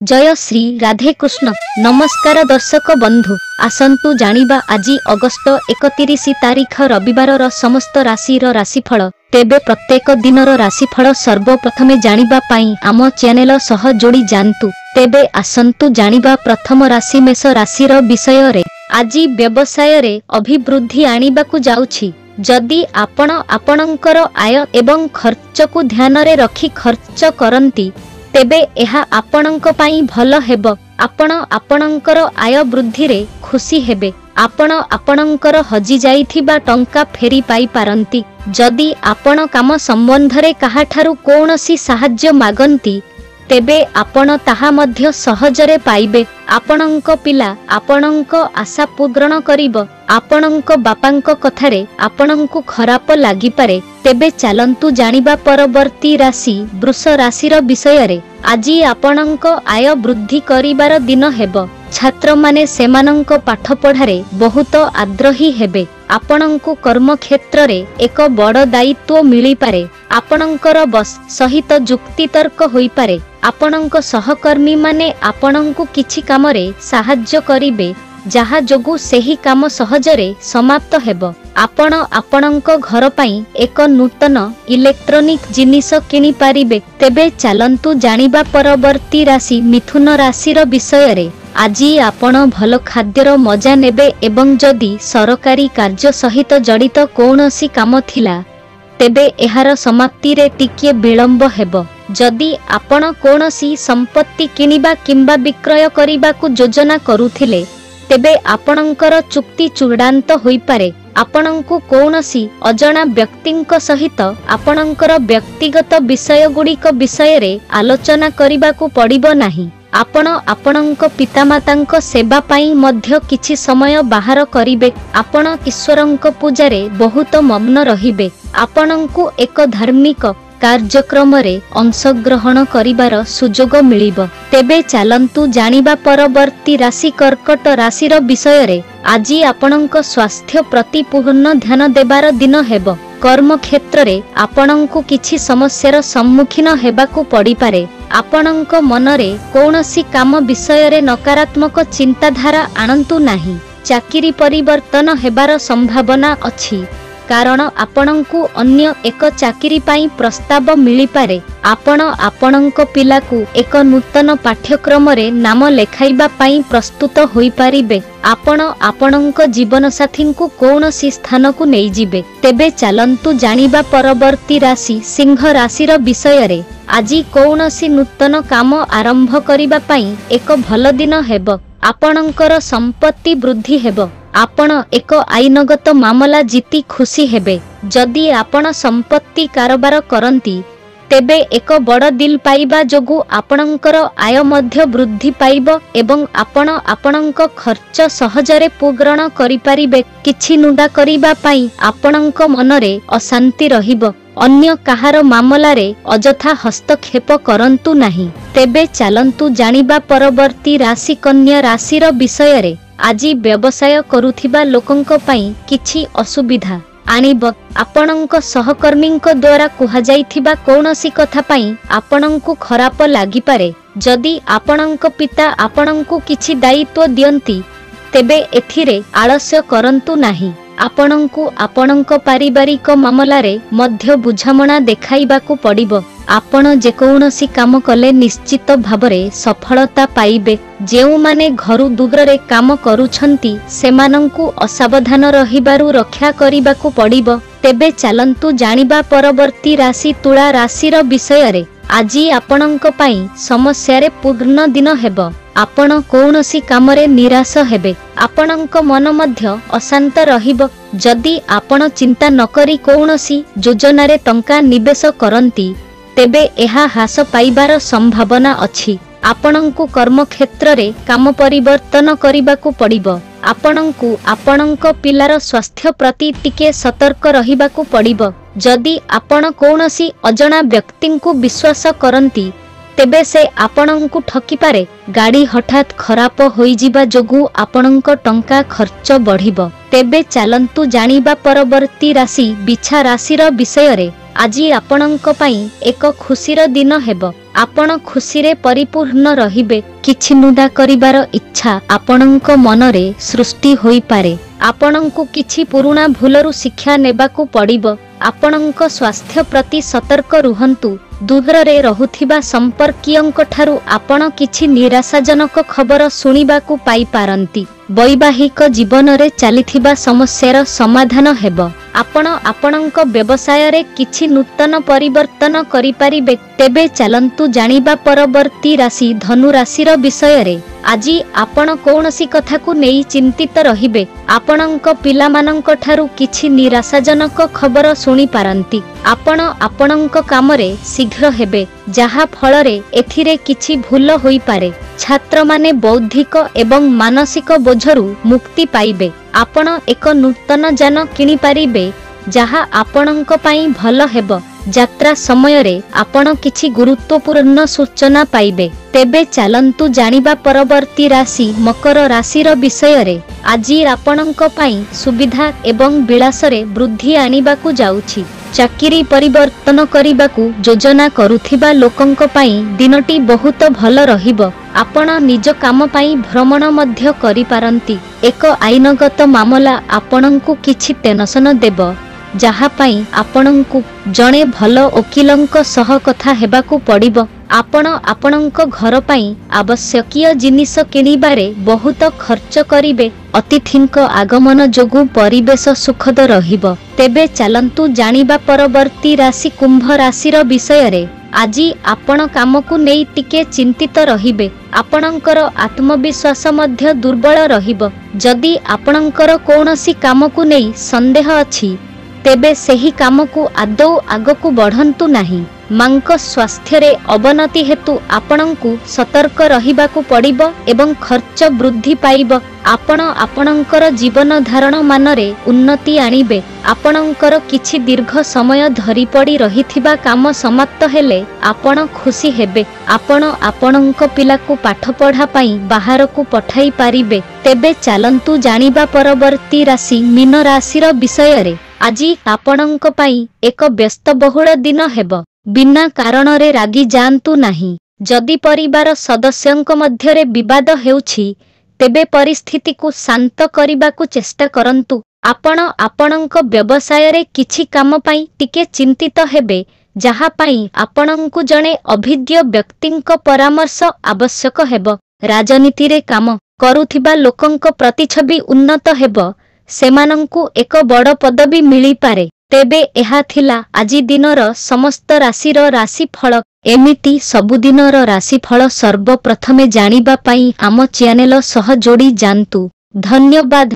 जय श्री राधे कृष्ण। नमस्कार दर्शक बंधु, आसंतु जानिबा आज अगस्त 31 तारीख रविवार समस्त राशि राशिफल। तेबे प्रत्येक दिनर राशिफल सर्वप्रथमे जानिबा पाई आम चैनल सह जोड़ी जानतु। तेबे आसंतु जानिबा प्रथम राशि मेष राशिर विषय रे। आज व्यवसाय रे अभिवृद्धि आनिबाकु जाउछि। जदि आपण आपणकर आय एवं खर्च को ध्यान रे रखी खर्च करंती तेबे एहा आपणक पाई भल हेब। आपण आपणकर आय वृद्धि रे खुशी हेबे। आपण आपणकर हजि जाइथिबा टंका फेरी पाई पारंती। जदि आपण काम संबंध रे काहाठारु कोनोसी साहाय्य मागंती तेबे आपण ताहा मध्य सहजरे पाइबे। आपणक पिला आपणक आशा पूर्ण करिब। आपणक बापांक कथारे आपणଙ୍କୁ खराप लागि पारे। तेबे चालंतु जानिबा परवर्ती राशि वृष राशिर विषय रे। आज आपणଙ୍କ आय वृद्धि करिबार दिन हेब। छात्र माने सेमानଙ୍କ पाठ पढ़ारे बहुत आग्रही हेबे। आपणଙ୍କୁ कर्म क्षेत्र रे एक बड़ दायित्व मिली पारे। आपणଙ୍କର बस सहित जुक्ति तर्क होई पारे। आपणଙ୍କ सहकर्मी माने आपणଙ୍କୁ किछि काम रे साहाय्य करिबे, जहा जोगु सेही काम सहजरे समाप्त हेब। आपण आपणଙ୍କ घर पाई एक नूतन इलेक्ट्रॉनिक जिनिस किनि पारिबे। तेबे चालंतु जानिबा परवर्ती राशि मिथुन राशिर विषय रे। आज आपण भल खाद्यर मजा नेबे एवं जदि सरकारी कार्य सहित जड़ित कौनसी काम थिला तेबे एहार समाप्ति रे टिके विलंब हेब। जदि आपण कौनसी संपत्ति किनिबा किंबा विक्रय करिबाकु योजना करुथिले तेबे आपणकर चुक्ति चूड़ांत होई पारे। आपणଙ୍କୁ कौनसी अजଣା व्यक्तिंक सहित आपणकर व्यक्तिगत विषय गुड़िक विषय रे आलोचना करिबाकु पड़िबो नाही। आपण आपणଙ୍କ पितामातांक सेवा पाई मध्य किछि समय बाहर करिबे। आपण ईश्वरଙ୍କ पूजा रे बहुत मग्न रहिबे। आपणଙ୍କୁ एक धार्मिक कार्यक्रम रे अंशग्रहण करिबार सुजोग मिलिब। तेबे चालंतु जानिबा परवर्ती राशि कर्कट राशिर विषय रे। आज आपणଙ୍କ स्वास्थ्य प्रति पूर्ण ध्यान देबार दिन हेब। कर्म क्षेत्र रे आपणଙ୍କୁ किछि समस्यार सम्मुखीन हेबाकु पड़ी पारे। आपणଙ୍କ मनरे कौनसी काम विषय रे नकारात्मक चिंताधारा आणंतु नाही। चाकिरी परिवर्तन हेबार संभावना अछि, कारण आपणଙ୍କୁ अन्य एक चाकिरी पाई प्रस्ताव मिली पारे। आपण आपणଙ୍କ पिलाकु एक नूतन पाठ्यक्रम रे नाम लेखाइबा पाई प्रस्तुत होई पारिबे। आपण आपणଙ୍କ जीवन साथी को कौनसी स्थान को नहीं जिबे। तेबे चालंतु जानिबा परवर्ती राशि सिंह राशिर विषय रे। आज कौनसी नूतन काम आरंभ करिबा पाई एक भल दिन हेब। आपणଙ୍କର संपत्ति वृद्धि हेब। आपण एक आईनगत मामला जीती खुशी हेबे। जदि आपण संपत्ति कारोबार करंती तेबे एक बड़ दिल पाइबा जोगु आपणଙ୍କର आय मध्य वृद्धि पाइब एवं आपण आपणଙ୍କ खर्च सहजरे पूर्ण करि पारिबे। किछि नुडा करिबा पाई आपणଙ୍କ मनरे अशांति रहिब। अन्य काहार मामला रे अजथा हस्तक्षेप करंतु नाही। तेबे चालंतु जानिबा परवर्ती राशि कन्या राशिर विषय रे। आज व्यवसाय करुथिबा लोकंक पाई किछि असुविधा आनिब। आपणଙ୍କ सहकर्मींक द्वारा कुहा जाइथिबा कौनसी कथा पाई आपणଙ୍କୁ खराप लागि पारे। जदि आपणଙ୍କ पिता आपणଙ୍କୁ किछि दायित्व दियंती तेबे एथिरे आलस्य करंतु नाही। आपणଙ୍କୁ आपणଙ୍କ पारिवारिक मामला रे मध्य बुझामणा देखाइबाकु पड़िबो। आपण जे कौनसी काम कले निश्चित भावरे सफलता पाइबे। जेउ माने घरु दूर रे काम करूछंती सेमानंकु असावधान रहिबारु रक्षा करिबाकु पड़िबो। तेबे चालंतु जानिबा परवर्ती राशि तुला राशिर विषय रे। आज आपणଙ୍କ पाई समस्या रे पूर्ण दिन हेब। आपण कौनसी काम रे निराश हेबे। आपणଙ୍କ मन मध्य अशांत रहिब। जदि आपण चिंता नकरी कौनसी योजना रे टंका निवेश करंती तेबे एहा ह्रास पाइबार संभावना अछि। आपणଙ୍କୁ कर्म क्षेत्र रे काम परिवर्तन करिबाकु पड़िबो। आपणଙ୍କୁ आपणଙ୍କ पिलार स्वास्थ्य प्रति टिके सतर्क रहिबाकु पड़िबो। जदि आपण कौनसी अजଣା व्यक्तिंकु विश्वास करंती तेबे से आपणंकु ठकी पारे। गाड़ी हठात खराब होइजिबा जोगु आपणंक टंका खर्च बढ़िबो। तेबे चालंतु जानिबा परवर्ती राशि बिछा राशिर विषय रे। आजी आपणंक पई एक खुशीर दिन हेबो। आपण खुशीरे परिपूर्ण रहिबे। किछि नुदा करिबार इच्छा आपणंक मनरे सृष्टि होई पारे। आपणंकु किछि पुरुणा भूलरु शिक्षा नेबाकु पड़िबो। आपणंक स्वास्थ्य प्रति सतर्क रुहंतु। दूररे रहुथिबा संपर्कीयंक ठारु आपण किछि निराशाजनक खबर सुनिबाकु पाई पारंती। वैवाहिक जीवन रे चलिथिबा समस्यार समाधान हेबो। आपण आपणंक व्यवसाय रे किछि नूतन परिवर्तन करि पारिबे। तेबे चलंतु जानिबा परवर्ती राशि धनु राशिर विषय रे। आजी आपण कोनोसी कथा को नेई चिंतित रहिबे। आपणंक पिलामानंक ठारु किछि निराशाजनक खबर सुनि पारंती। आपण आपणंक कामरे शीघ्र हेबे, जहा फलरे एथिरे किछि भूल होई पारे। छात्र माने बौद्धिक एवं मानसिक बोझरु मुक्ति पाइबे। आपण एक नूतन जान किनि पारिबे, जहा आपणंक पई भल हेबो। यात्रा समय रे आपण किछि गुरुत्वपूर्ण सूचना पाइबे। तेबे चालंतु जानिबा परवर्ती राशि मकर राशिर विषय रे। आजी आपणंक पई सुविधा एवं विलास रे वृद्धि आनिबाकु जाउछि। चाकिरी परिवर्तन करिबाकु योजना करुथिबा लोकंक पई दिनटी बहुत भल रहिबो। आपण निज काम पई भ्रमण मध्य करि पारंती। एक आईनगत मामला आपणंकु किछि टेंशन देबो, जहा पई आपणंकु जणे भल वकीलंक सह कथा हेबाकु पड़िबो। आपण आपणंक घर पई आवश्यकीय जिनिस किनिबारे बहुत खर्च करिबे। अतिथिंक आगमन जोगु परिवेश सुखद रहिबो। तेबे चालंतु जानिबा परवर्ती राशि कुंभ राशिर विषय रे। आजी आपण काम को नेई टिके चिंतित रहिबे। आपणंकर आत्मविश्वास मध्य दुर्बल रहिबो। जदि आपणंकर कोनोसी काम को नेई संदेह अछि, तेबे सेही काम को आदौ आगकु बढ़ंतु नाही। मांक स्वास्थ्य रे अवनति हेतु आपणंकु सतर्क रहिबाकु पड़िबो एवं खर्च वृद्धि पाइबो। आपण आपणंकर जीवन धारण मानरे उन्नति आनिबे। आपणंकर किछि दीर्घ समय धरि पड़ी रहिथिबा काम समाप्त हेले आपण खुशी हेबे। आपण आपणंक पिलाकु पाठ पढ़ा पई बाहरकु पठाई पारिबे। तेबे चालंतु जानिबा परवर्ती राशि मीन राशिर विषय रे। आजी आपणंक पई एक व्यस्तबहुल दिन हेबो। बिना कारण रे रागी जानतु नाही। जदि परिवार सदस्यंक मध्यरे विवाद हेउछि, तेबे परिस्थिति को शांत करिबाकु चेष्टा करंतु। आपण आपणंक व्यवसाय रे किछि काम पई टिके चिंतित हेबे, जहा पई आपणंकु जणे अभिज्ञ व्यक्तिंक परामर्श आवश्यक हेबो। राजनीति रे काम करुथिबा लोकंक प्रतिछबि उन्नत हेबो। सेमानंकु एक बड़ पदवी मिली पारे। तेबे एहा थिला आजी दिनर समस्त राशिर राशिफल। एमिति सबुदिनर राशिफल सर्वप्रथमे जानिबा पई आम चैनल सह जोड़ी जानतु। धन्यवाद।